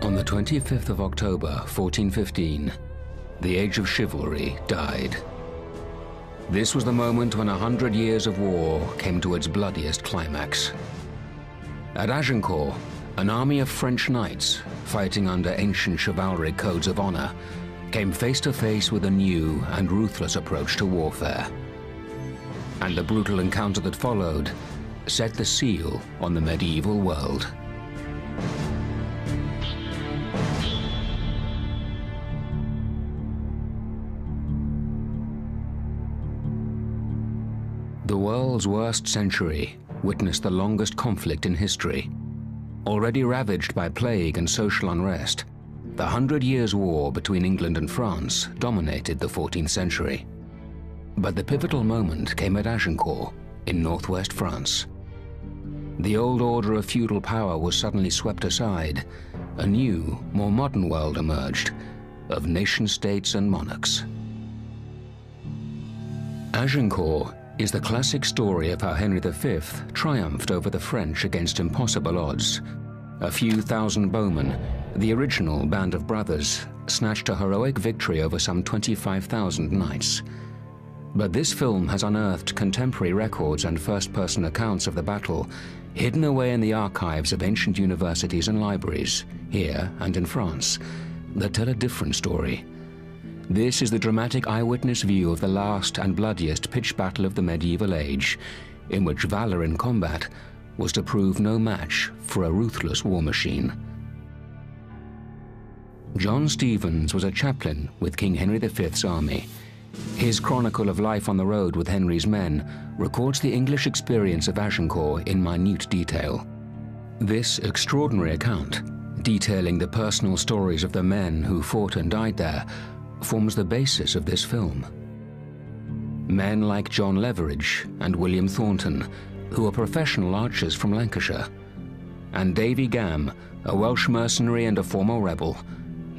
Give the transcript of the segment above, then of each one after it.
On the 25th of October, 1415, the age of chivalry died. This was the moment when 100 years of war came to its bloodiest climax. At Agincourt, an army of French knights, fighting under ancient chivalry codes of honor, came face to face with a new and ruthless approach to warfare. And the brutal encounter that followed set the seal on the medieval world. The world's worst century witnessed the longest conflict in history. Already ravaged by plague and social unrest, the 100 Years' War between England and France dominated the 14th century. But the pivotal moment came at Agincourt in northwest France. The old order of feudal power was suddenly swept aside. A new, more modern world emerged, of nation-states and monarchs. Agincourt is the classic story of how Henry V triumphed over the French against impossible odds. A few thousand bowmen, the original band of brothers, snatched a heroic victory over some 25,000 knights. But this film has unearthed contemporary records and first-person accounts of the battle, hidden away in the archives of ancient universities and libraries, here and in France, that tell a different story. This is the dramatic eyewitness view of the last and bloodiest pitched battle of the medieval age, in which valor in combat was to prove no match for a ruthless war machine. John Stevens was a chaplain with King Henry V's army. His chronicle of life on the road with Henry's men records the English experience of Agincourt in minute detail. This extraordinary account, detailing the personal stories of the men who fought and died there, forms the basis of this film. Men like John Leveridge and William Thornton, who were professional archers from Lancashire, and Davy Gam, a Welsh mercenary and a former rebel.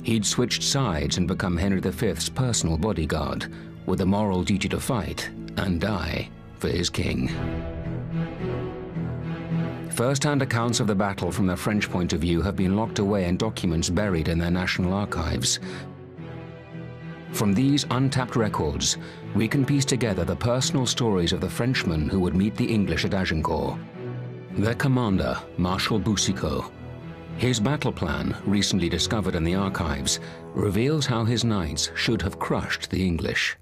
He'd switched sides and become Henry V's personal bodyguard, with a moral duty to fight and die for his king. First-hand accounts of the battle from the French point of view have been locked away in documents buried in their national archives. From these untapped records, we can piece together the personal stories of the Frenchmen who would meet the English at Agincourt. Their commander, Marshal Boucicaut. His battle plan, recently discovered in the archives, reveals how his knights should have crushed the English.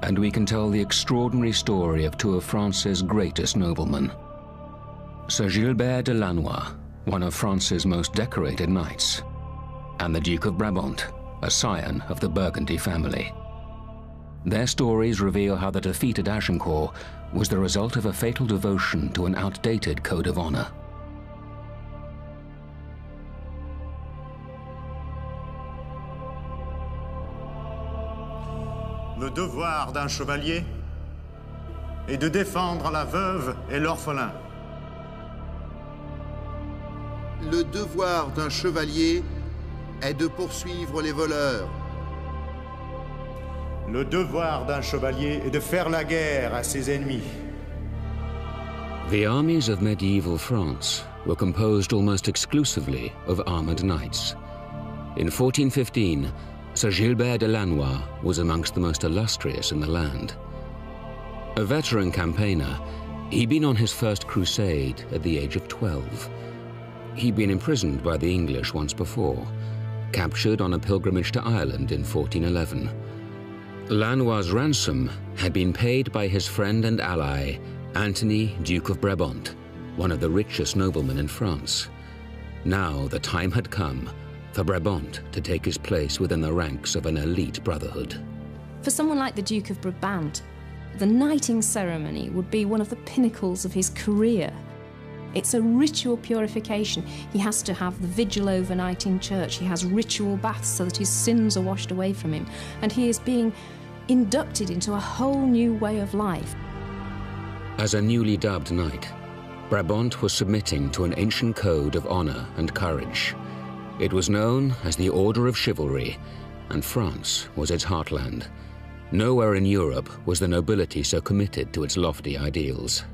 And we can tell the extraordinary story of two of France's greatest noblemen. Sir Gilbert de Lannoy, one of France's most decorated knights, and the Duke of Brabant, a scion of the Burgundy family. Their stories reveal how the defeat at Agincourt was the result of a fatal devotion to an outdated code of honor. Le devoir d'un chevalier est de défendre la veuve et l'orphelin. Le devoir d'un chevalier est de poursuivre les voleurs. Le devoir d'un chevalier est de faire la guerre à ses ennemis. The armies of medieval France were composed almost exclusively of armored knights. In 1415, Sir Gilbert de Lannoy was amongst the most illustrious in the land. A veteran campaigner, he'd been on his first crusade at the age of 12. He'd been imprisoned by the English once before, captured on a pilgrimage to Ireland in 1411. Lannoy's ransom had been paid by his friend and ally, Anthony, Duke of Brabant, one of the richest noblemen in France. Now the time had come for Brabant to take his place within the ranks of an elite brotherhood. For someone like the Duke of Brabant, the knighting ceremony would be one of the pinnacles of his career. It's a ritual purification. He has to have the vigil overnight in church. He has ritual baths so that his sins are washed away from him. And he is being inducted into a whole new way of life. As a newly dubbed knight, Brabant was submitting to an ancient code of honor and courage. It was known as the Order of Chivalry, and France was its heartland. Nowhere in Europe was the nobility so committed to its lofty ideals.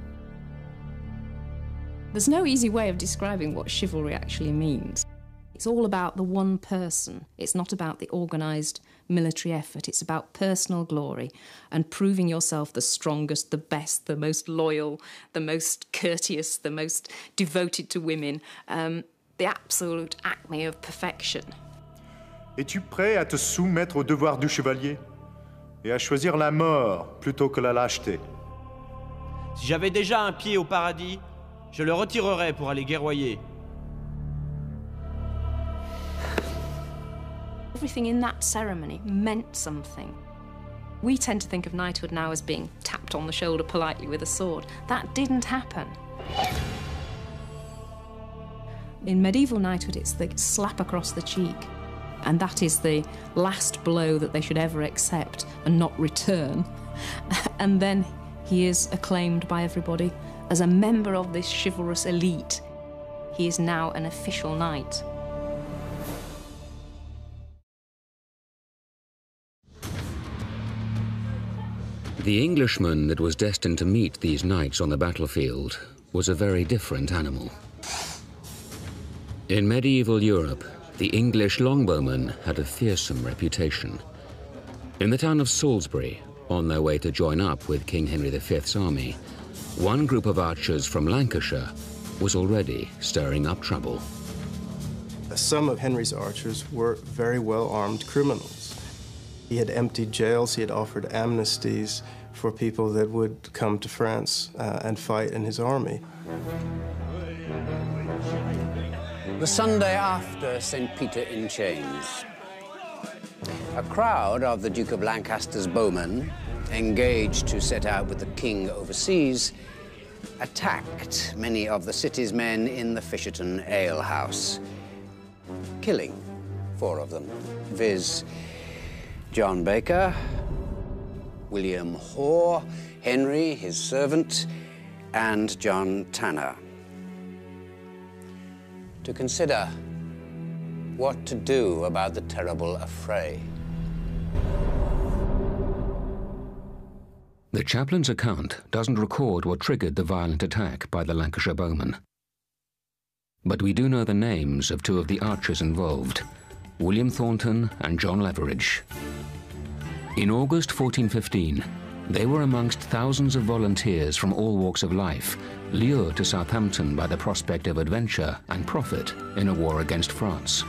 There's no easy way of describing what chivalry actually means. It's all about the one person. It's not about the organised military effort. It's about personal glory and proving yourself the strongest, the best, the most loyal, the most courteous, the most devoted to women, the absolute acme of perfection. Es-tu prêt à te soumettre au devoir du chevalier et à choisir la mort plutôt que la lâcheté? Si j'avais déjà un pied au paradis, je le retirerais pour aller guerroyer. Everything in that ceremony meant something. We tend to think of knighthood now as being tapped on the shoulder politely with a sword. That didn't happen. In medieval knighthood, it's the slap across the cheek, and that is the last blow that they should ever accept and not return. And then he is acclaimed by everybody as a member of this chivalrous elite. He is now an official knight. The Englishman that was destined to meet these knights on the battlefield was a very different animal. In medieval Europe, the English longbowmen had a fearsome reputation. In the town of Salisbury, on their way to join up with King Henry V's army, one group of archers from Lancashire was already stirring up trouble. Some of Henry's archers were very well-armed criminals. He had emptied jails, he had offered amnesties for people that would come to France and fight in his army. The Sunday after St. Peter in Chains, a crowd of the Duke of Lancaster's bowmen, engaged to set out with the king overseas, attacked many of the city's men in the Fisherton Ale House, killing 4 of them, viz. John Baker, William Hoare, Henry, his servant, and John Tanner. To consider what to do about the terrible affray. The chaplain's account doesn't record what triggered the violent attack by the Lancashire bowmen. But we do know the names of 2 of the archers involved, William Thornton and John Leveridge. In August 1415, they were amongst thousands of volunteers from all walks of life, lured to Southampton by the prospect of adventure and profit in a war against France.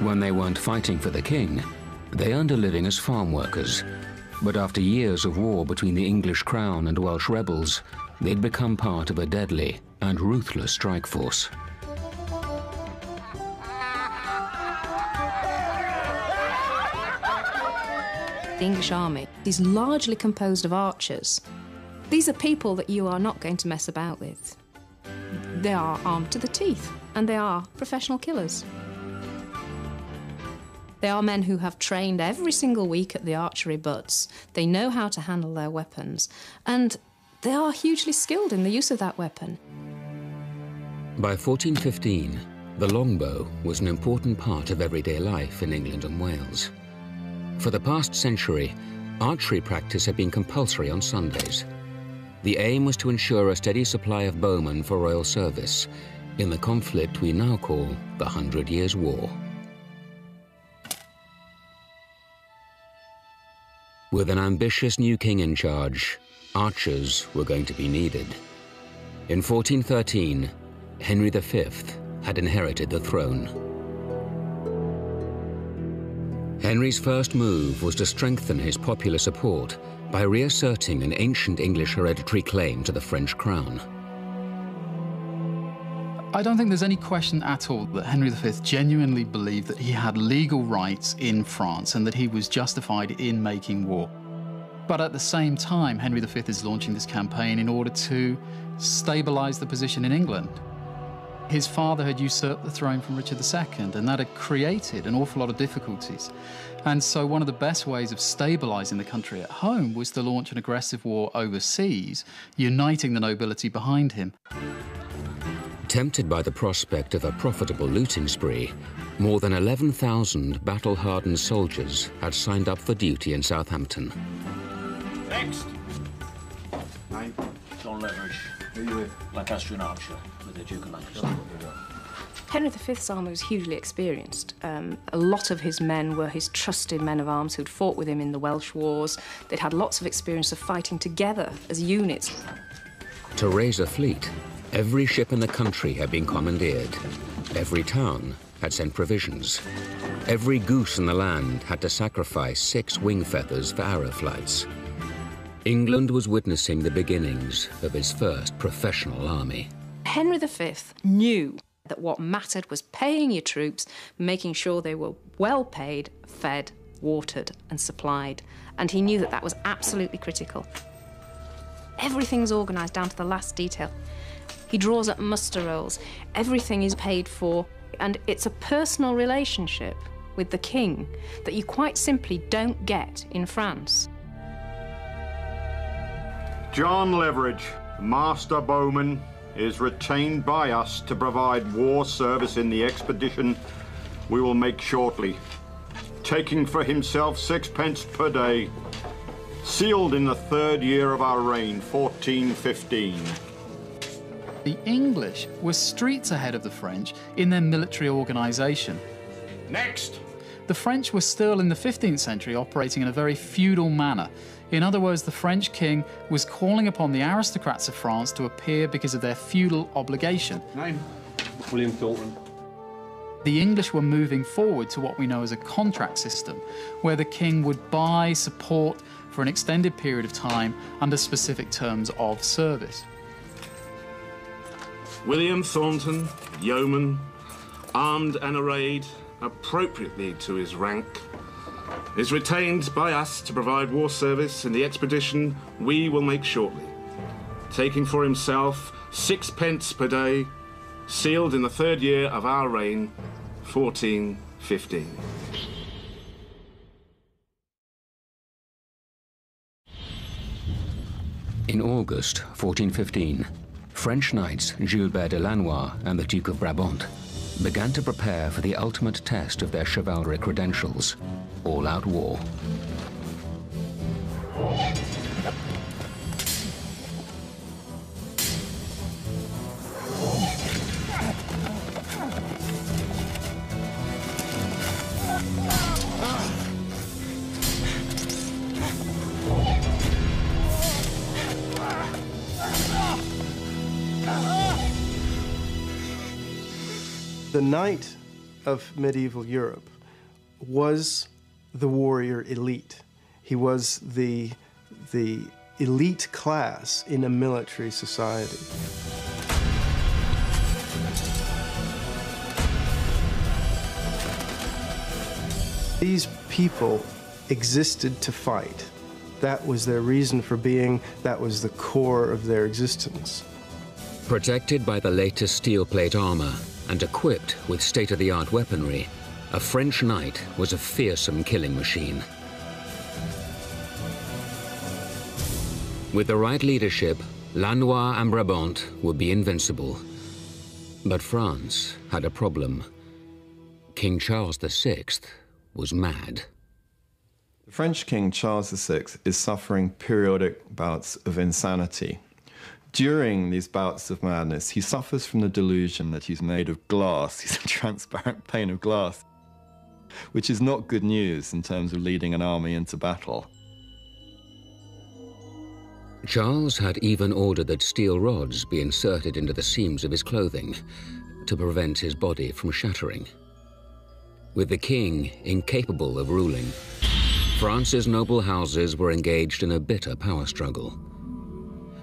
When they weren't fighting for the king, they earned a living as farm workers. But after years of war between the English crown and Welsh rebels, they'd become part of a deadly and ruthless strike force. The English army is largely composed of archers. These are people that you are not going to mess about with. They are armed to the teeth, and they are professional killers. They are men who have trained every single week at the archery butts. They know how to handle their weapons, and they are hugely skilled in the use of that weapon. By 1415, the longbow was an important part of everyday life in England and Wales. For the past century, archery practice had been compulsory on Sundays. The aim was to ensure a steady supply of bowmen for royal service in the conflict we now call the 100 Years' War. With an ambitious new king in charge, archers were going to be needed. In 1413, Henry V had inherited the throne. Henry's first move was to strengthen his popular support by reasserting an ancient English hereditary claim to the French crown. I don't think there's any question at all that Henry V genuinely believed that he had legal rights in France and that he was justified in making war. But at the same time, Henry V is launching this campaign in order to stabilize the position in England. His father had usurped the throne from Richard II, and that had created an awful lot of difficulties. And so one of the best ways of stabilizing the country at home was to launch an aggressive war overseas, uniting the nobility behind him. Tempted by the prospect of a profitable looting spree, more than 11,000 battle-hardened soldiers had signed up for duty in Southampton. Next! Name? John Leveridge. Who are you with? Lancastrian Archer, with the Duke of Lancaster. Henry V's army was hugely experienced. A lot of his men were his trusted men of arms who'd fought with him in the Welsh Wars. They'd had lots of experience of fighting together as units. To raise a fleet, every ship in the country had been commandeered. Every town had sent provisions. Every goose in the land had to sacrifice 6 wing feathers for arrow flights. England was witnessing the beginnings of its first professional army. Henry V knew that what mattered was paying your troops, making sure they were well paid, fed, watered and supplied. And he knew that that was absolutely critical. Everything's organised down to the last detail. He draws up muster rolls. Everything is paid for. And it's a personal relationship with the king that you quite simply don't get in France. John Leveridge, Master Bowman, is retained by us to provide war service in the expedition we will make shortly, taking for himself 6 per day, sealed in the 3rd year of our reign, 1415. The English were streets ahead of the French in their military organisation. Next! The French were still in the 15th century operating in a very feudal manner. In other words, the French king was calling upon the aristocrats of France to appear because of their feudal obligation. Name? William Thornton. The English were moving forward to what we know as a contract system, where the king would buy support for an extended period of time under specific terms of service. William Thornton, yeoman, armed and arrayed appropriately to his rank, is retained by us to provide war service in the expedition we will make shortly, taking for himself 6 per day, sealed in the 3rd year of our reign, 1415. In August 1415, French knights Gilbert de Lannoy and the Duke of Brabant began to prepare for the ultimate test of their chivalric credentials, all-out war. The knight of medieval Europe was the warrior elite. He was the elite class in a military society. These people existed to fight. That was their reason for being. That was the core of their existence. Protected by the latest steel plate armor and equipped with state-of-the-art weaponry, a French knight was a fearsome killing machine. With the right leadership, Lannoy and Brabant would be invincible. But France had a problem. King Charles VI was mad. The French King Charles VI is suffering periodic bouts of insanity. During these bouts of madness, he suffers from the delusion that he's made of glass. He's a transparent pane of glass, which is not good news in terms of leading an army into battle. Charles had even ordered that steel rods be inserted into the seams of his clothing to prevent his body from shattering. With the king incapable of ruling, France's noble houses were engaged in a bitter power struggle.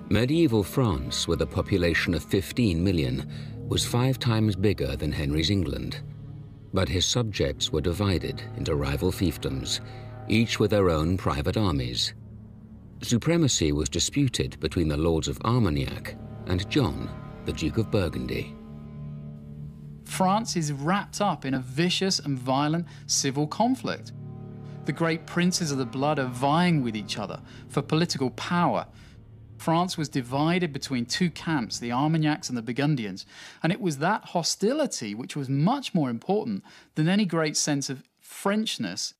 Medieval France, with a population of 15 million, was 5 times bigger than Henry's England. But his subjects were divided into rival fiefdoms, each with their own private armies. Supremacy was disputed between the lords of Armagnac and John, the Duke of Burgundy. France is wrapped up in a vicious and violent civil conflict. The great princes of the blood are vying with each other for political power. France was divided between two camps, the Armagnacs and the Burgundians, and it was that hostility which was much more important than any great sense of Frenchness.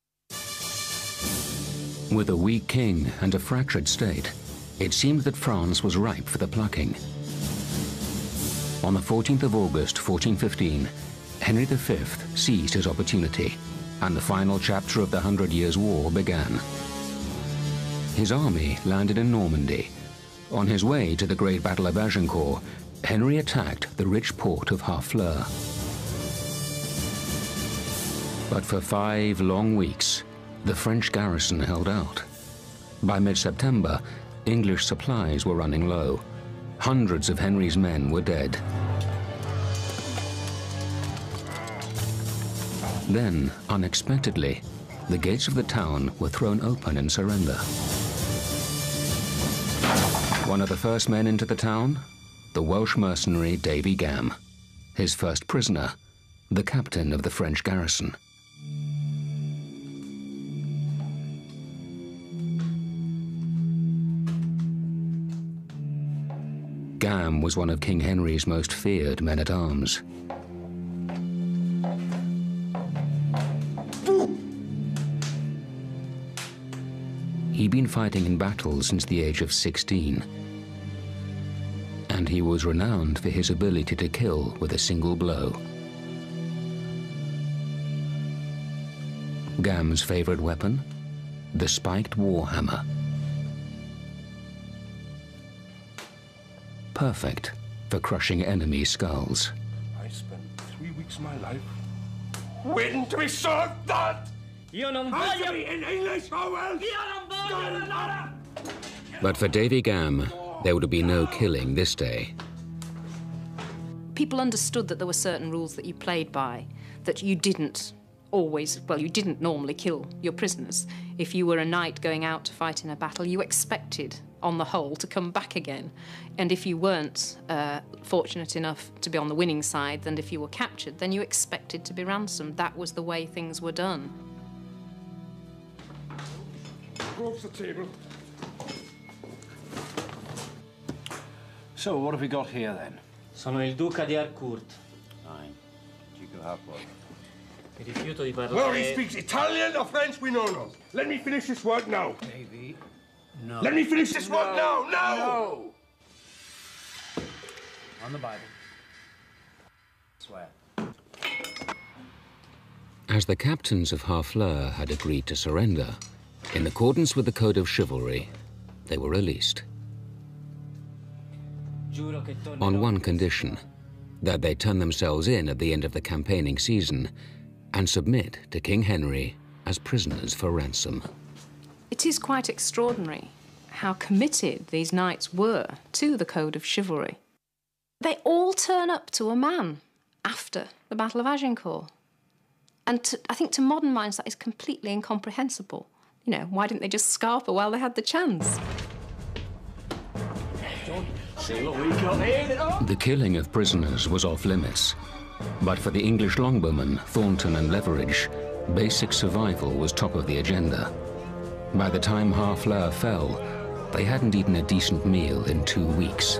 With a weak king and a fractured state, it seemed that France was ripe for the plucking. On the 14th of August, 1415, Henry V seized his opportunity, and the final chapter of the 100 Years' War began. His army landed in Normandy. On his way to the great Battle of Agincourt, Henry attacked the rich port of Harfleur. But for 5 long weeks, the French garrison held out. By mid-September, English supplies were running low. Hundreds of Henry's men were dead. Then, unexpectedly, the gates of the town were thrown open in surrender. One of the first men into the town, the Welsh mercenary Davy Gam, his first prisoner, the captain of the French garrison. Gam was one of King Henry's most feared men-at-arms. He'd been fighting in battle since the age of 16, and he was renowned for his ability to kill with a single blow. Gam's favorite weapon? The spiked warhammer. Perfect for crushing enemy skulls. I spent 3 weeks of my life waiting to be served that! Answer me in English, or else! But for Davy Gam, there would be no killing this day. People understood that there were certain rules that you played by, that you didn't always, well, you didn't normally kill your prisoners. If you were a knight going out to fight in a battle, you expected, on the whole, to come back again. And if you weren't fortunate enough to be on the winning side, then if you were captured, then you expected to be ransomed. That was the way things were done. Go off the table. So, what have we got here, then? Sono il duca di Harcourt. Fine. Duke of Harcourt. Mi rifiuto di parlare... Well, he speaks Italian or French, we know not. Let me finish this work now. Davy, no. Let me finish this work now, now! No! On the Bible. Swear. As the captains of Harfleur had agreed to surrender, in accordance with the code of chivalry, they were released. On one condition, that they turn themselves in at the end of the campaigning season and submit to King Henry as prisoners for ransom. It is quite extraordinary how committed these knights were to the code of chivalry. They all turn up to a man after the Battle of Agincourt. And I think to modern minds that is completely incomprehensible. You know, why didn't they just scarper while they had the chance? The killing of prisoners was off limits, but for the English longbowmen, Thornton and Leveridge, basic survival was top of the agenda. By the time Harfleur fell, they hadn't eaten a decent meal in 2 weeks.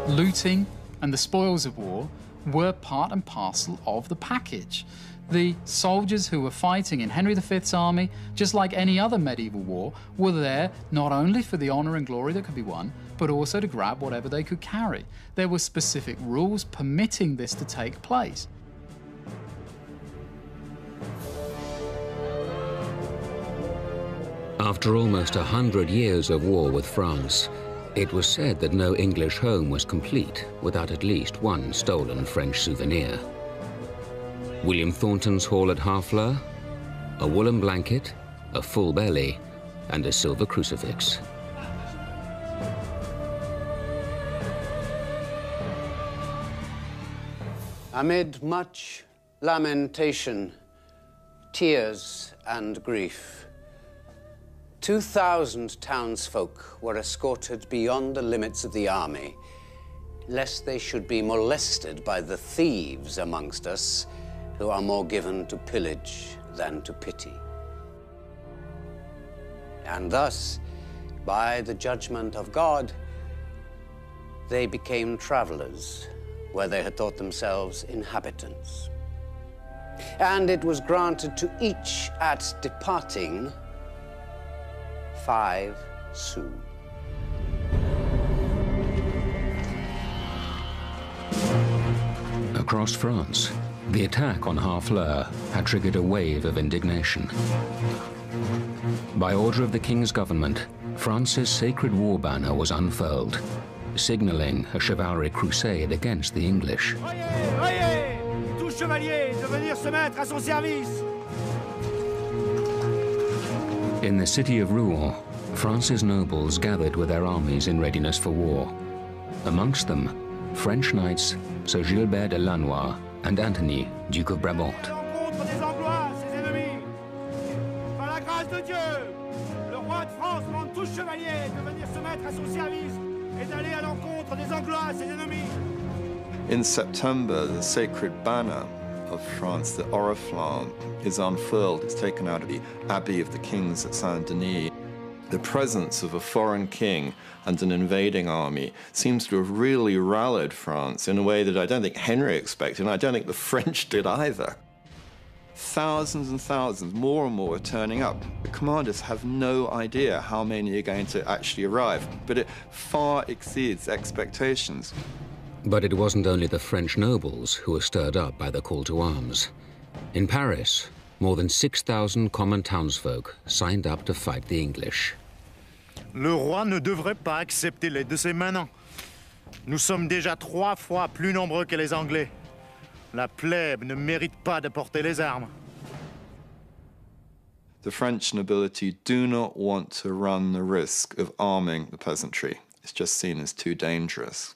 Looting and the spoils of war were part and parcel of the package. The soldiers who were fighting in Henry V's army, just like any other medieval war, were there not only for the honour and glory that could be won, but also to grab whatever they could carry. There were specific rules permitting this to take place. After almost 100 years of war with France, it was said that no English home was complete without at least one stolen French souvenir. William Thornton's hall at Harfleur, a woolen blanket, a full belly, and a silver crucifix. Amid much lamentation, tears, and grief, 2,000 townsfolk were escorted beyond the limits of the army, lest they should be molested by the thieves amongst us, who are more given to pillage than to pity. And thus, by the judgment of God, they became travelers where they had thought themselves inhabitants. And it was granted to each at departing 5 sous. Across France, the attack on Harfleur had triggered a wave of indignation. By order of the King's government, France's sacred war banner was unfurled, signaling a chivalric crusade against the English. Voyez, voyez, tout chevalier de venir se mettre à son service. In the city of Rouen, France's nobles gathered with their armies in readiness for war. Amongst them, French knights Sir Gilbert de Lannoy and Anthony, Duke of Brabant. Contre des Anglois, ses ennemis. Par la grâce de Dieu, le roi de France demande tout chevalier de venir se mettre à son service et d'aller à l'encontre des Anglois, ses ennemis. In September, the sacred banner of France, the Oriflamme, is unfurled. It's taken out of the Abbey of the Kings at Saint-Denis. The presence of a foreign king and an invading army seems to have really rallied France in a way that I don't think Henry expected, and I don't think the French did either. Thousands and thousands, more and more, are turning up. The commanders have no idea how many are going to actually arrive, but it far exceeds expectations. But it wasn't only the French nobles who were stirred up by the call to arms. In Paris, more than 6,000 common townsfolk signed up to fight the English. Le roi ne devrait pas accepter l'aide de ses manants. Nous sommes déjà 3 fois plus nombreux que les Anglais. La plèbe ne mérite pas de porter les armes. The French nobility do not want to run the risk of arming the peasantry. It's just seen as too dangerous.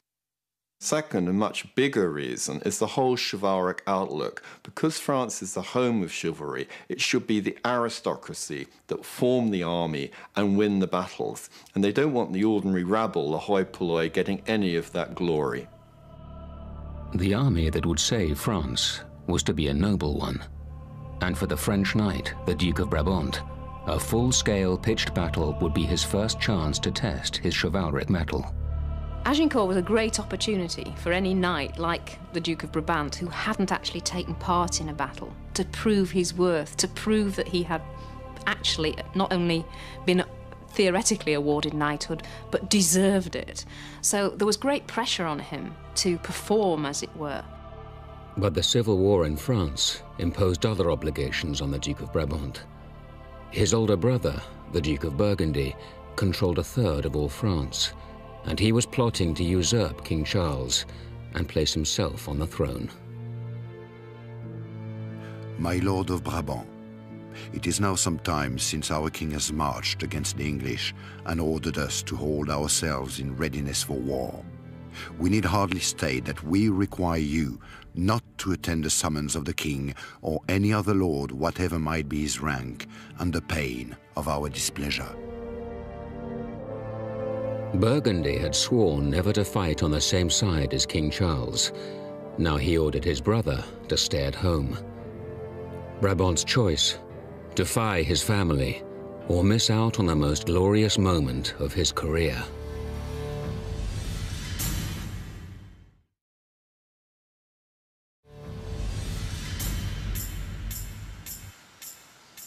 Second, a much bigger reason, is the whole chivalric outlook. Because France is the home of chivalry, it should be the aristocracy that form the army and win the battles. And they don't want the ordinary rabble, the hoi polloi, getting any of that glory. The army that would save France was to be a noble one. And for the French knight, the Duke of Brabant, a full-scale pitched battle would be his first chance to test his chivalric mettle. Agincourt was a great opportunity for any knight like the Duke of Brabant who hadn't actually taken part in a battle to prove his worth, to prove that he had actually not only been theoretically awarded knighthood, but deserved it. So there was great pressure on him to perform, as it were. But the civil war in France imposed other obligations on the Duke of Brabant. His older brother, the Duke of Burgundy, controlled a third of all France, and he was plotting to usurp King Charles and place himself on the throne. My Lord of Brabant, it is now some time since our king has marched against the English and ordered us to hold ourselves in readiness for war. We need hardly state that we require you not to attend the summons of the king or any other lord, whatever might be his rank, under pain of our displeasure. Burgundy had sworn never to fight on the same side as King Charles. Now he ordered his brother to stay at home. Brabant's choice: defy his family or miss out on the most glorious moment of his career.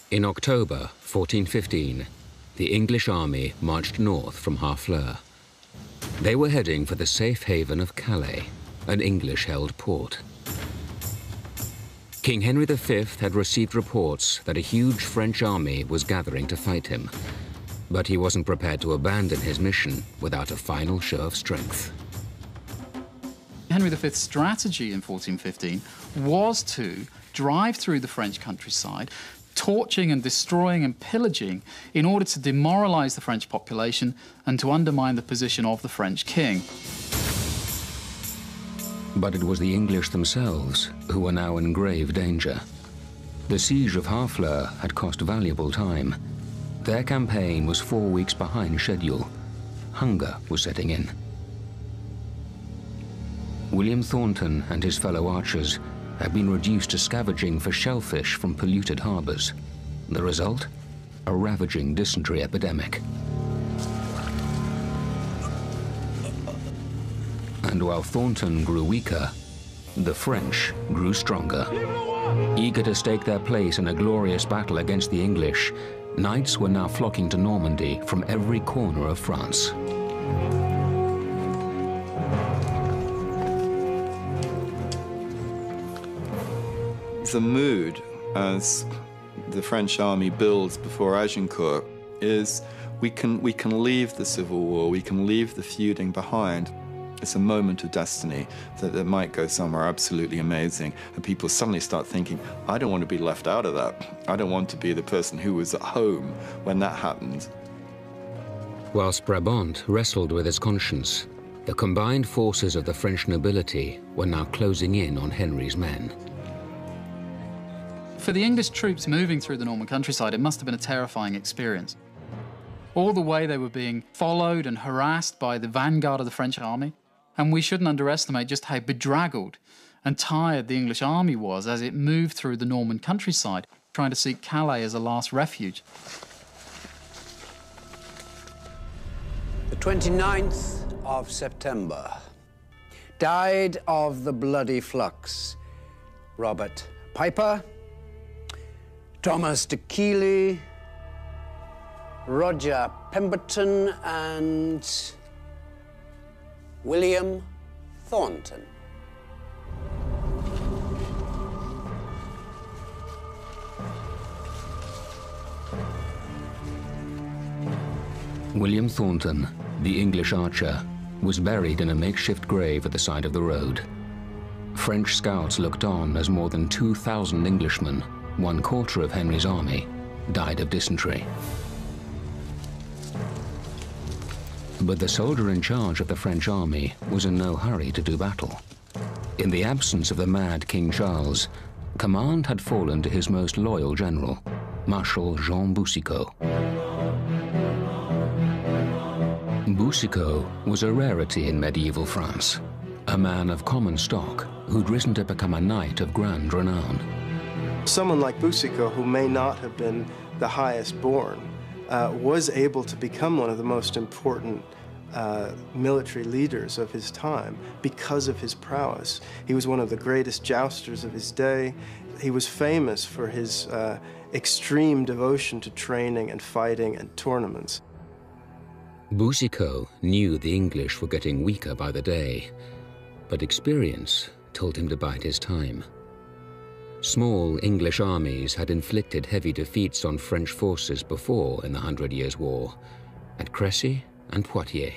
In October 1415, the English army marched north from Harfleur. They were heading for the safe haven of Calais, an English-held port. King Henry V had received reports that a huge French army was gathering to fight him, but he wasn't prepared to abandon his mission without a final show of strength. Henry V's strategy in 1415 was to drive through the French countryside, torching and destroying and pillaging in order to demoralize the French population and to undermine the position of the French king. But it was the English themselves who were now in grave danger. The siege of Harfleur had cost valuable time. Their campaign was 4 weeks behind schedule. Hunger was setting in. William Thornton and his fellow archers had been reduced to scavenging for shellfish from polluted harbors. The result? a ravaging dysentery epidemic. And while Thornton grew weaker, the French grew stronger. Eager to stake their place in a glorious battle against the English, knights were now flocking to Normandy from every corner of France. The mood as the French army builds before Agincourt is we can leave the civil war, we can leave the feuding behind. It's a moment of destiny that might go somewhere absolutely amazing, and people suddenly start thinking, I don't want to be left out of that. I don't want to be the person who was at home when that happened. Whilst Brabant wrestled with his conscience, the combined forces of the French nobility were now closing in on Henry's men. For the English troops moving through the Norman countryside, it must have been a terrifying experience. All the way they were being followed and harassed by the vanguard of the French army, and we shouldn't underestimate just how bedraggled and tired the English army was as it moved through the Norman countryside, trying to seek Calais as a last refuge. The 29th of September. Died of the bloody flux Robert Piper, Thomas de Keeley, Roger Pemberton, and William Thornton. William Thornton, the English archer, was buried in a makeshift grave at the side of the road. French scouts looked on as more than 2,000 Englishmen, 1/4 of Henry's army, died of dysentery. But the soldier in charge of the French army was in no hurry to do battle. In the absence of the mad King Charles, command had fallen to his most loyal general, Marshal Jean Boucicaut. Boucicaut was a rarity in medieval France, a man of common stock who'd risen to become a knight of grand renown. Someone like Boucicaut, who may not have been the highest born, was able to become one of the most important military leaders of his time because of his prowess. He was one of the greatest jousters of his day. He was famous for his extreme devotion to training and fighting and tournaments. Boucicaut knew the English were getting weaker by the day, but experience told him to bide his time. Small English armies had inflicted heavy defeats on French forces before in the 100 Years' War, at Crécy and Poitiers.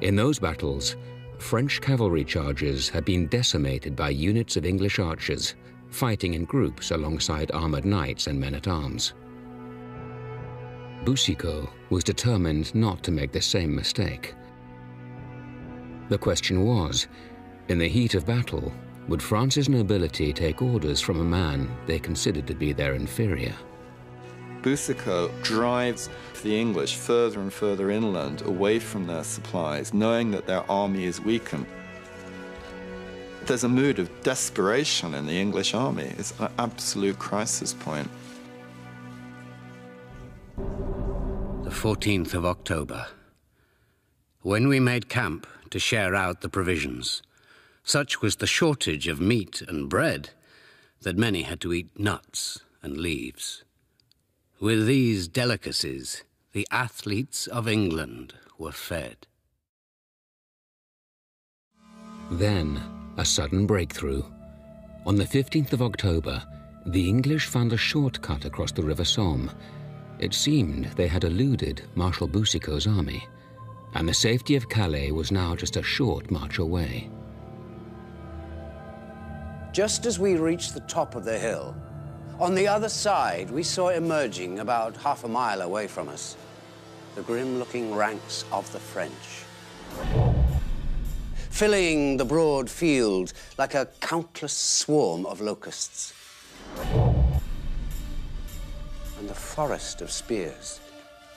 In those battles, French cavalry charges had been decimated by units of English archers, fighting in groups alongside armored knights and men-at-arms. Boucicaut was determined not to make the same mistake. The question was, in the heat of battle, would France's nobility take orders from a man they considered to be their inferior? Boucicaut drives the English further and further inland, away from their supplies, knowing that their army is weakened. There's a mood of desperation in the English army. It's an absolute crisis point. The 14th of October. When we made camp to share out the provisions, such was the shortage of meat and bread that many had to eat nuts and leaves. With these delicacies, the athletes of England were fed. Then, a sudden breakthrough. On the 15th of October, the English found a shortcut across the River Somme. It seemed they had eluded Marshal Boucicaut's army, and the safety of Calais was now just a short march away. Just as we reached the top of the hill, on the other side, we saw emerging about half a mile away from us the grim-looking ranks of the French, filling the broad field like a countless swarm of locusts. And the forest of spears,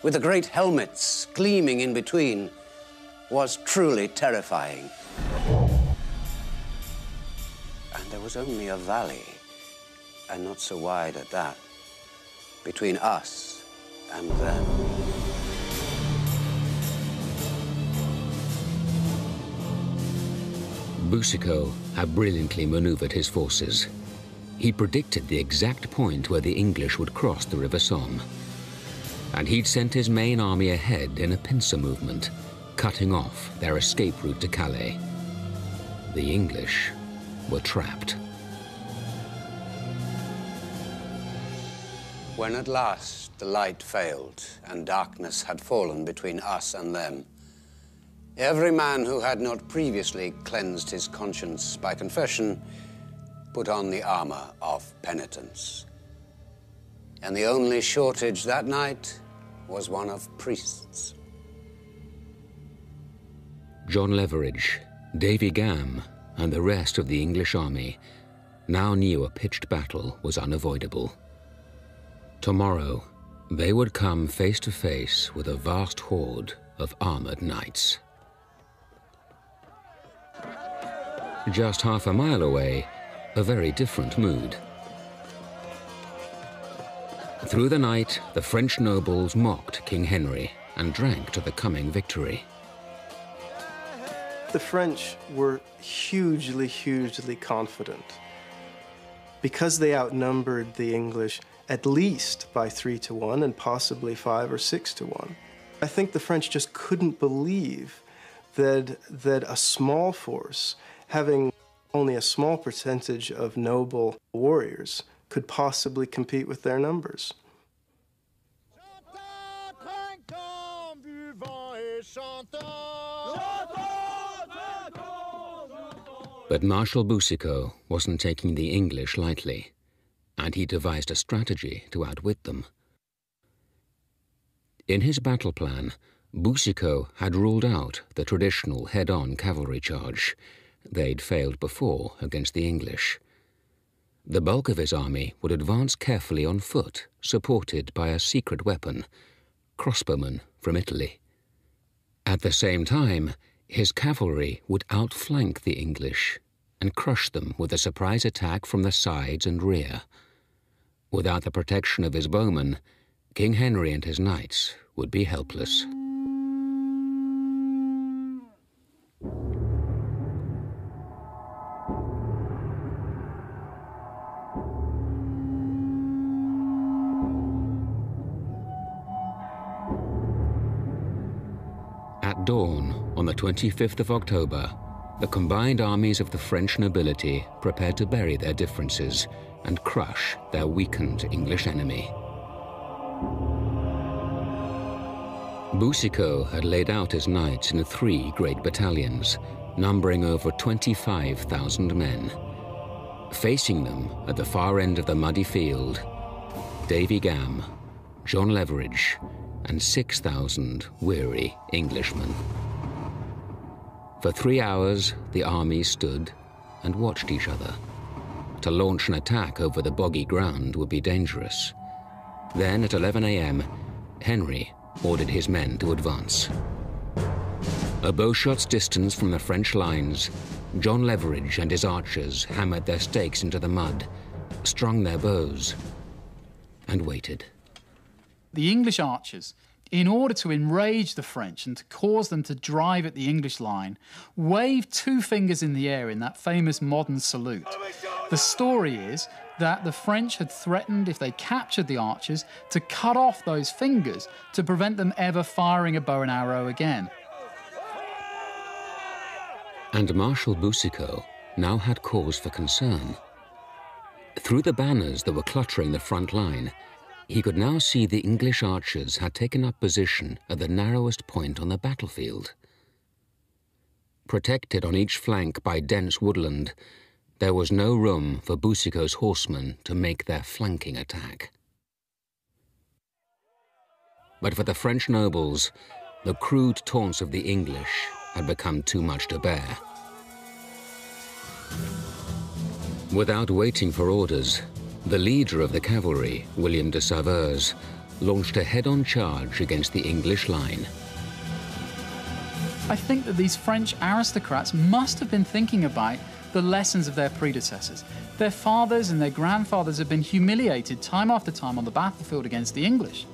with the great helmets gleaming in between, was truly terrifying. And there was only a valley, and not so wide at that. between us and them. Boucicault had brilliantly maneuvered his forces. He predicted the exact point where the English would cross the River Somme. And he'd sent his main army ahead in a pincer movement, cutting off their escape route to Calais. The English were trapped. When at last the light failed and darkness had fallen between us and them, every man who had not previously cleansed his conscience by confession put on the armor of penitence. And the only shortage that night was one of priests. John Leveridge, Davy Gam, and the rest of the English army now knew a pitched battle was unavoidable. Tomorrow, they would come face to face with a vast horde of armored knights. Just half a mile away, a very different mood. Through the night, the French nobles mocked King Henry and drank to the coming victory. The French were hugely, hugely confident. Because they outnumbered the English at least by 3-1 and possibly 5 or 6-1. I think the French just couldn't believe that a small force, having only a small percentage of noble warriors, could possibly compete with their numbers. But Marshal Boucicault wasn't taking the English lightly, and he devised a strategy to outwit them. In his battle plan, Boucicault had ruled out the traditional head-on cavalry charge. They'd failed before against the English. The bulk of his army would advance carefully on foot, supported by a secret weapon, crossbowmen from Italy. At the same time, his cavalry would outflank the English and crush them with a surprise attack from the sides and rear. Without the protection of his bowmen, King Henry and his knights would be helpless. At dawn, on the 25th of October, the combined armies of the French nobility prepared to bury their differences and crush their weakened English enemy. Boucicault had laid out his knights in 3 great battalions, numbering over 25,000 men. Facing them at the far end of the muddy field, Davy Gam, John Leveridge, and 6,000 weary Englishmen. For 3 hours, the armies stood and watched each other. To launch an attack over the boggy ground would be dangerous. Then, at 11 a.m., Henry ordered his men to advance. A bowshot's distance from the French lines, John Leveridge and his archers hammered their stakes into the mud, strung their bows, and waited. The English archers, in order to enrage the French and to cause them to drive at the English line, waved 2 fingers in the air in that famous modern salute. The story is that the French had threatened, if they captured the archers, to cut off those fingers to prevent them ever firing a bow and arrow again. And Marshal Boucicault now had cause for concern. Through the banners that were cluttering the front line, he could now see the English archers had taken up position at the narrowest point on the battlefield. Protected on each flank by dense woodland, there was no room for Boucicault's horsemen to make their flanking attack. But for the French nobles, the crude taunts of the English had become too much to bear. Without waiting for orders, the leader of the cavalry, William de Saveuse, launched a head-on charge against the English line. I think that these French aristocrats must have been thinking about the lessons of their predecessors. Their fathers and their grandfathers have been humiliated time after time on the battlefield against the English.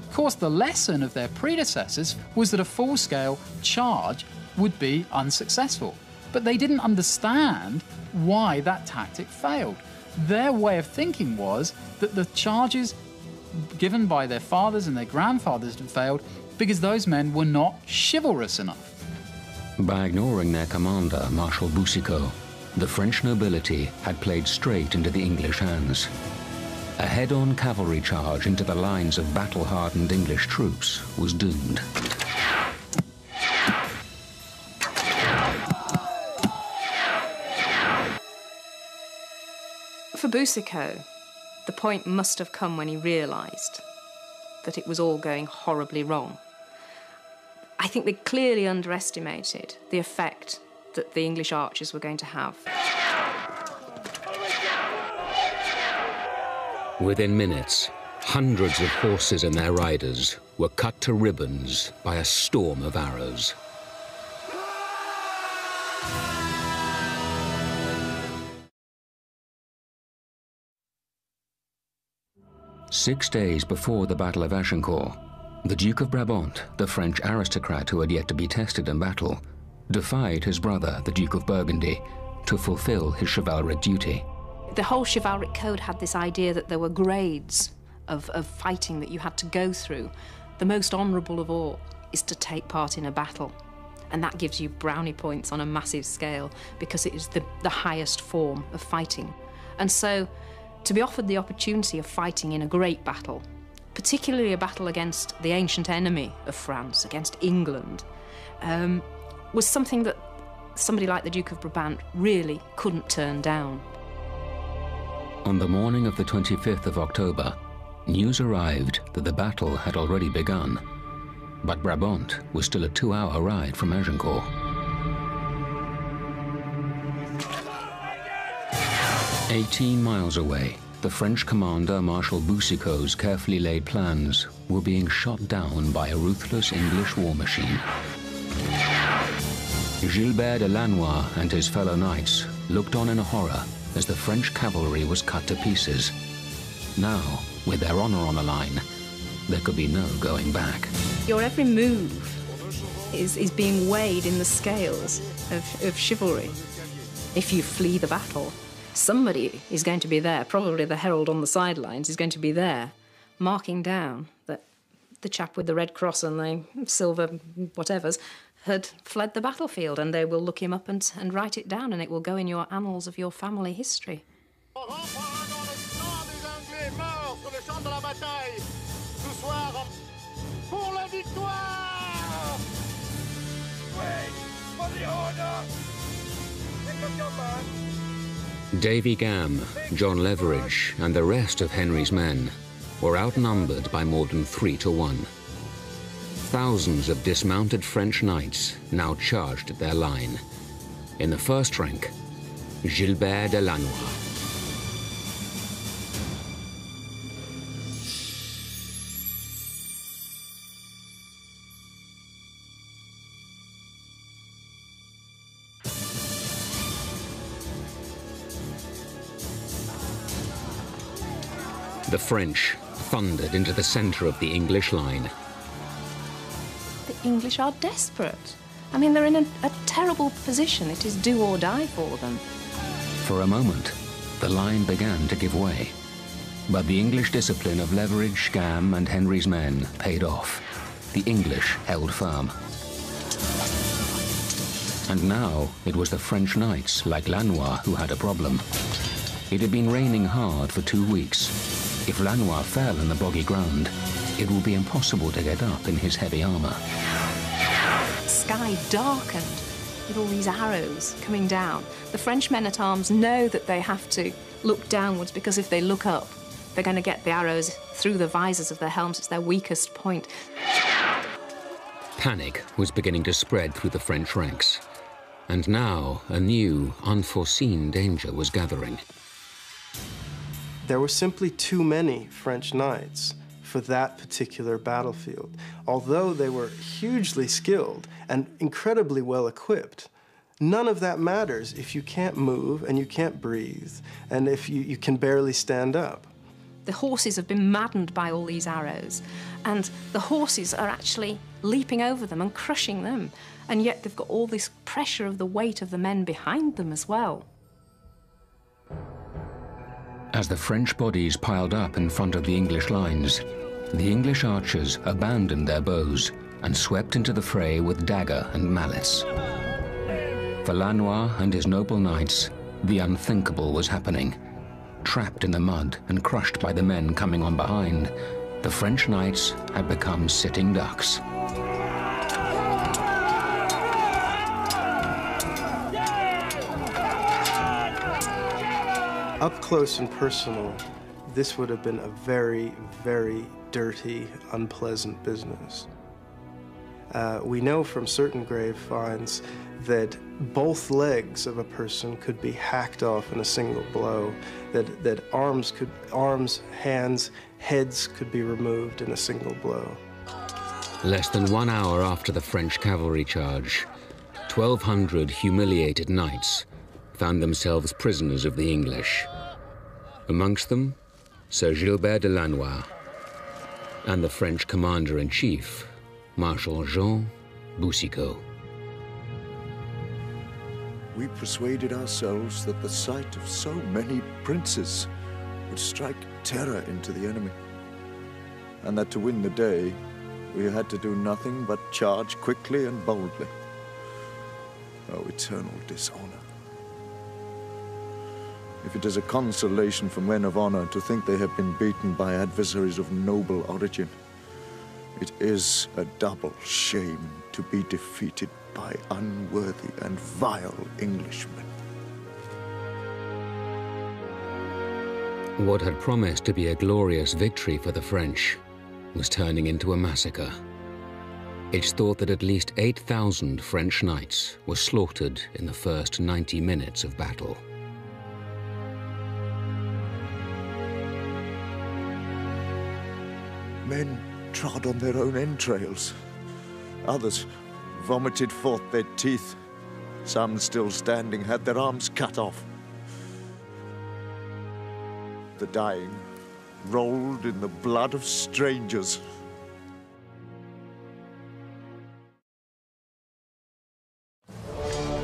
Of course, the lesson of their predecessors was that a full-scale charge would be unsuccessful. But they didn't understand why that tactic failed. Their way of thinking was that the charges given by their fathers and their grandfathers had failed because those men were not chivalrous enough. By ignoring their commander, Marshal Boucicaut, the French nobility had played straight into the English hands. A head-on cavalry charge into the lines of battle-hardened English troops was doomed. For Boucicaut, the point must have come when he realised that it was all going horribly wrong. I think they clearly underestimated the effect that the English archers were going to have. Within minutes, hundreds of horses and their riders were cut to ribbons by a storm of arrows. Six days before the Battle of Agincourt, the Duke of Brabant, the French aristocrat who had yet to be tested in battle, defied his brother, the Duke of Burgundy, to fulfill his chivalric duty. The whole chivalric code had this idea that there were grades of fighting that you had to go through. The most honourable of all is to take part in a battle. And that gives you brownie points on a massive scale because it is the highest form of fighting. And so to be offered the opportunity of fighting in a great battle, particularly a battle against the ancient enemy of France, against England, was something that somebody like the Duke of Brabant really couldn't turn down. On the morning of the 25th of October, news arrived that the battle had already begun, but Brabant was still a 2-hour ride from Agincourt. "18 miles away, the French commander Marshal Boucicaut's carefully laid plans were being shot down by a ruthless English war machine. Gilbert de Lannoy and his fellow knights looked on in horror as the French cavalry was cut to pieces. Now, with their honor on the line, there could be no going back. Your every move is being weighed in the scales of chivalry. If you flee the battle, somebody is going to be there, probably the herald on the sidelines is going to be there, marking down that the chap with the red cross and the silver whatevers had fled the battlefield, and they will look him up and write it down, and it will go in your annals of your family history. Davy Gam, John Leverage, and the rest of Henry's men were outnumbered by more than 3 to 1. Thousands of dismounted French knights now charged at their line. In the first rank, Gilbert de Lannoy. The French thundered into the center of the English line. The English are desperate. I mean, they're in a terrible position. It is do or die for them. For a moment, the line began to give way. But the English discipline of Leverage, Gam, and Henry's men paid off. The English held firm. And now it was the French knights, like Lannoy, who had a problem. It had been raining hard for 2 weeks. If Lannoy fell in the boggy ground, it would be impossible to get up in his heavy armor. The sky darkened with all these arrows coming down. The French men-at-arms know that they have to look downwards, because if they look up, they're going to get the arrows through the visors of their helms. It's their weakest point. Panic was beginning to spread through the French ranks. And now a new, unforeseen danger was gathering. There were simply too many French knights for for that particular battlefield. Although they were hugely skilled and incredibly well equipped, none of that matters if you can't move and you can't breathe and if you can barely stand up. The horses have been maddened by all these arrows, and the horses are actually leaping over them and crushing them, and yet they've got all this pressure of the weight of the men behind them as well. As the French bodies piled up in front of the English lines, the English archers abandoned their bows and swept into the fray with dagger and malice. For Lannoy and his noble knights, the unthinkable was happening. Trapped in the mud and crushed by the men coming on behind, the French knights had become sitting ducks. Up close and personal, this would have been a very, very dirty, unpleasant business. We know from certain grave finds that both legs of a person could be hacked off in a single blow, that arms, hands, heads could be removed in a single blow. Less than 1 hour after the French cavalry charge, 1,200 humiliated knights found themselves prisoners of the English. Amongst them, Sir Gilbert de Lannoy and the French commander-in-chief, Marshal Jean Boucicaut. We persuaded ourselves that the sight of so many princes would strike terror into the enemy, and that to win the day, we had to do nothing but charge quickly and boldly. Oh, eternal dishonor. If it is a consolation for men of honor to think they have been beaten by adversaries of noble origin, it is a double shame to be defeated by unworthy and vile Englishmen. What had promised to be a glorious victory for the French was turning into a massacre. It's thought that at least 8,000 French knights were slaughtered in the first 90 minutes of battle. Men trod on their own entrails. Others vomited forth their teeth. Some, still standing, had their arms cut off. The dying rolled in the blood of strangers.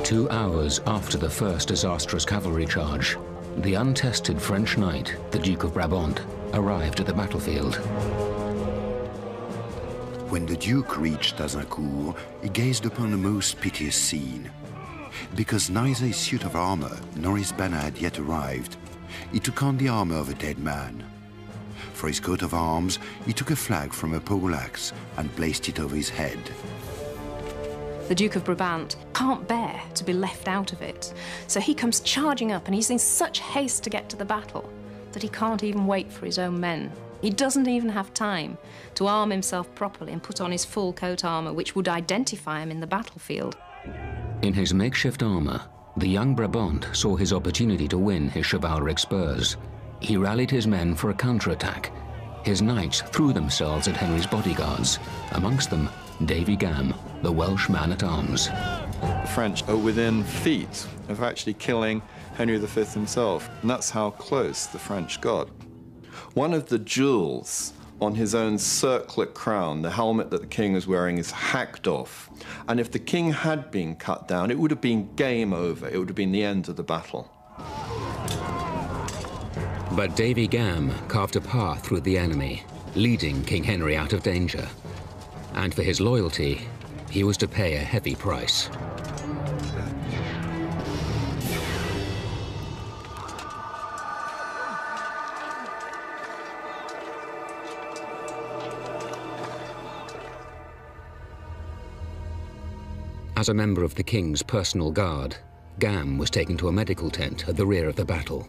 Two hours after the first disastrous cavalry charge, the untested French knight, the Duke of Brabant, arrived at the battlefield. When the Duke reached Agincourt, he gazed upon a most piteous scene. Because neither his suit of armor nor his banner had yet arrived, he took on the armor of a dead man. For his coat of arms, he took a flag from a poleaxe and placed it over his head. The Duke of Brabant can't bear to be left out of it, so he comes charging up, and he's in such haste to get to the battle that he can't even wait for his own men. He doesn't even have time to arm himself properly and put on his full coat armor, which would identify him in the battlefield. In his makeshift armor, the young Brabant saw his opportunity to win his chivalric spurs. He rallied his men for a counterattack. His knights threw themselves at Henry's bodyguards, amongst them Davy Gam, the Welsh man-at-arms. The French are within feet of actually killing Henry V himself, and that's how close the French got. One of the jewels on his own circlet crown, the helmet that the king is wearing, is hacked off. And if the king had been cut down, it would have been game over. It would have been the end of the battle. But Davy Gam carved a path through the enemy, leading King Henry out of danger. And for his loyalty, he was to pay a heavy price. As a member of the king's personal guard, Gam was taken to a medical tent at the rear of the battle.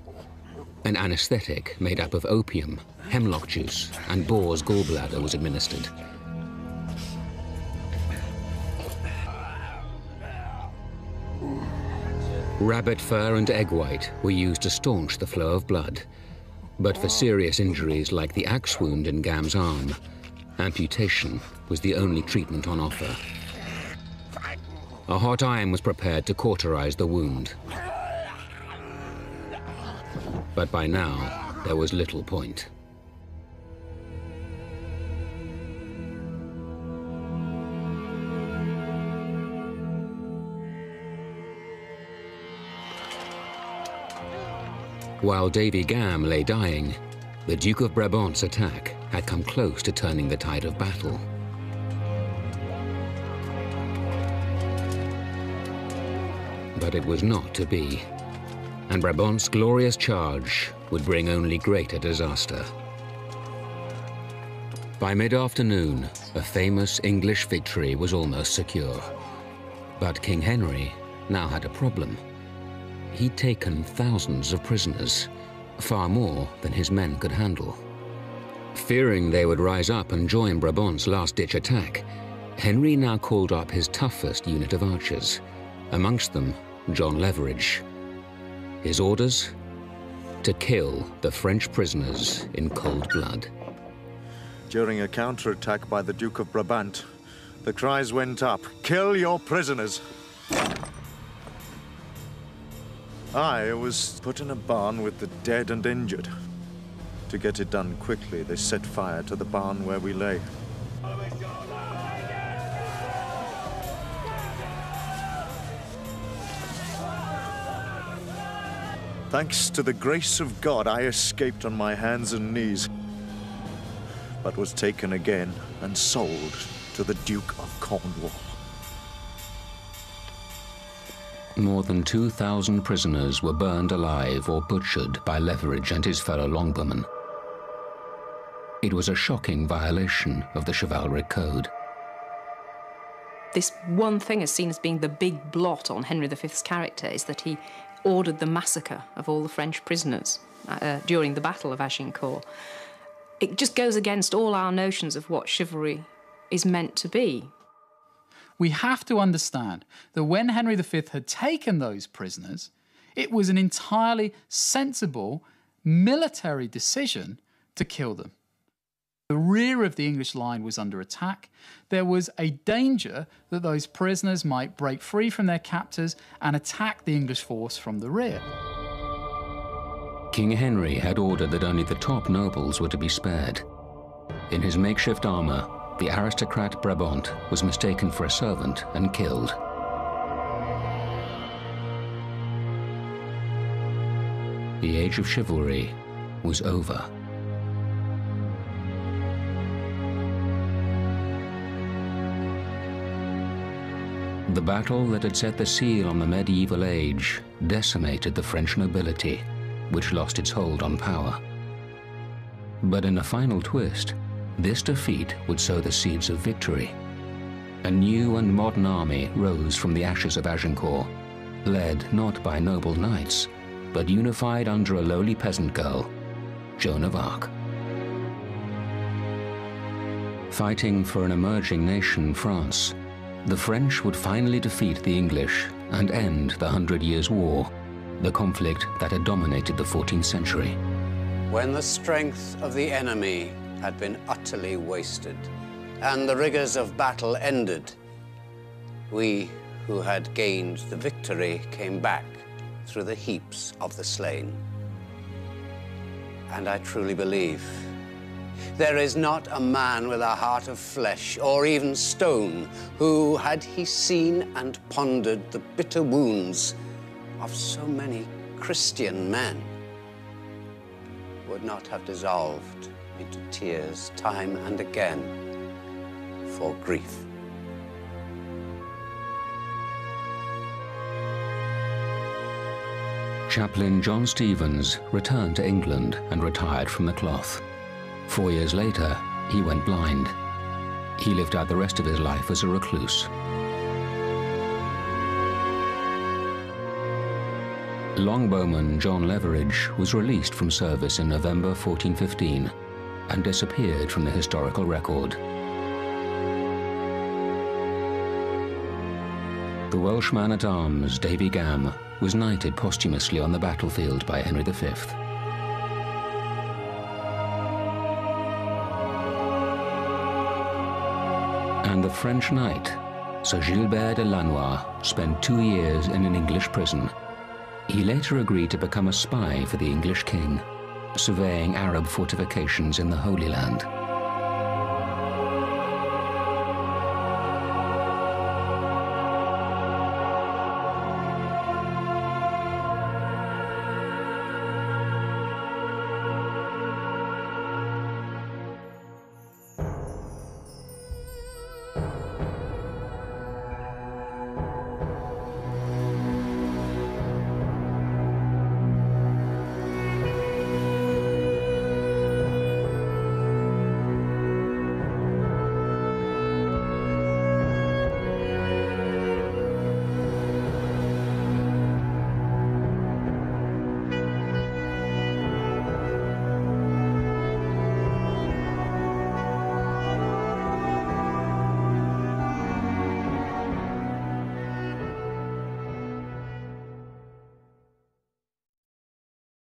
An anesthetic made up of opium, hemlock juice, and boar's gallbladder was administered. Rabbit fur and egg white were used to staunch the flow of blood. But for serious injuries like the axe wound in Gam's arm, amputation was the only treatment on offer. A hot iron was prepared to cauterize the wound. But by now, there was little point. While Davy Gam lay dying, the Duke of Brabant's attack had come close to turning the tide of battle. But it was not to be, and Brabant's glorious charge would bring only greater disaster. By mid-afternoon, a famous English victory was almost secure. But King Henry now had a problem. He'd taken thousands of prisoners, far more than his men could handle. Fearing they would rise up and join Brabant's last-ditch attack, Henry now called up his toughest unit of archers, amongst them John Leverage. His orders? To kill the French prisoners in cold blood. During a counterattack by the Duke of Brabant, the cries went up, "Kill your prisoners!" I was put in a barn with the dead and injured. To get it done quickly, they set fire to the barn where we lay. Thanks to the grace of God, I escaped on my hands and knees, but was taken again and sold to the Duke of Cornwall. More than 2,000 prisoners were burned alive or butchered by Leverage and his fellow longbowmen. It was a shocking violation of the chivalric code. This one thing is seen as being the big blot on Henry V's character, is that he ordered the massacre of all the French prisoners during the Battle of Agincourt. It just goes against all our notions of what chivalry is meant to be. We have to understand that when Henry V had taken those prisoners, it was an entirely sensible military decision to kill them. The rear of the English line was under attack. There was a danger that those prisoners might break free from their captors and attack the English force from the rear. King Henry had ordered that only the top nobles were to be spared. In his makeshift armor, the aristocrat Brabant was mistaken for a servant and killed. The age of chivalry was over. The battle that had set the seal on the medieval age decimated the French nobility, which lost its hold on power. But in a final twist, this defeat would sow the seeds of victory. A new and modern army rose from the ashes of Agincourt, led not by noble knights, but unified under a lowly peasant girl, Joan of Arc. Fighting for an emerging nation, France, the French would finally defeat the English and end the 100 Years' War, the conflict that had dominated the 14th century. When the strength of the enemy had been utterly wasted and the rigors of battle ended, we who had gained the victory came back through the heaps of the slain. And I truly believe there is not a man with a heart of flesh or even stone who, had he seen and pondered the bitter wounds of so many Christian men, would not have dissolved into tears time and again for grief. Chaplain John Stevens returned to England and retired from the cloth. 4 years later, he went blind. He lived out the rest of his life as a recluse. Longbowman John Leverage was released from service in November 1415 and disappeared from the historical record. The Welsh man-at-arms Davy Gam was knighted posthumously on the battlefield by Henry V. and the French knight, Sir Gilbert de Lannoy, spent 2 years in an English prison. He later agreed to become a spy for the English king, surveying Arab fortifications in the Holy Land.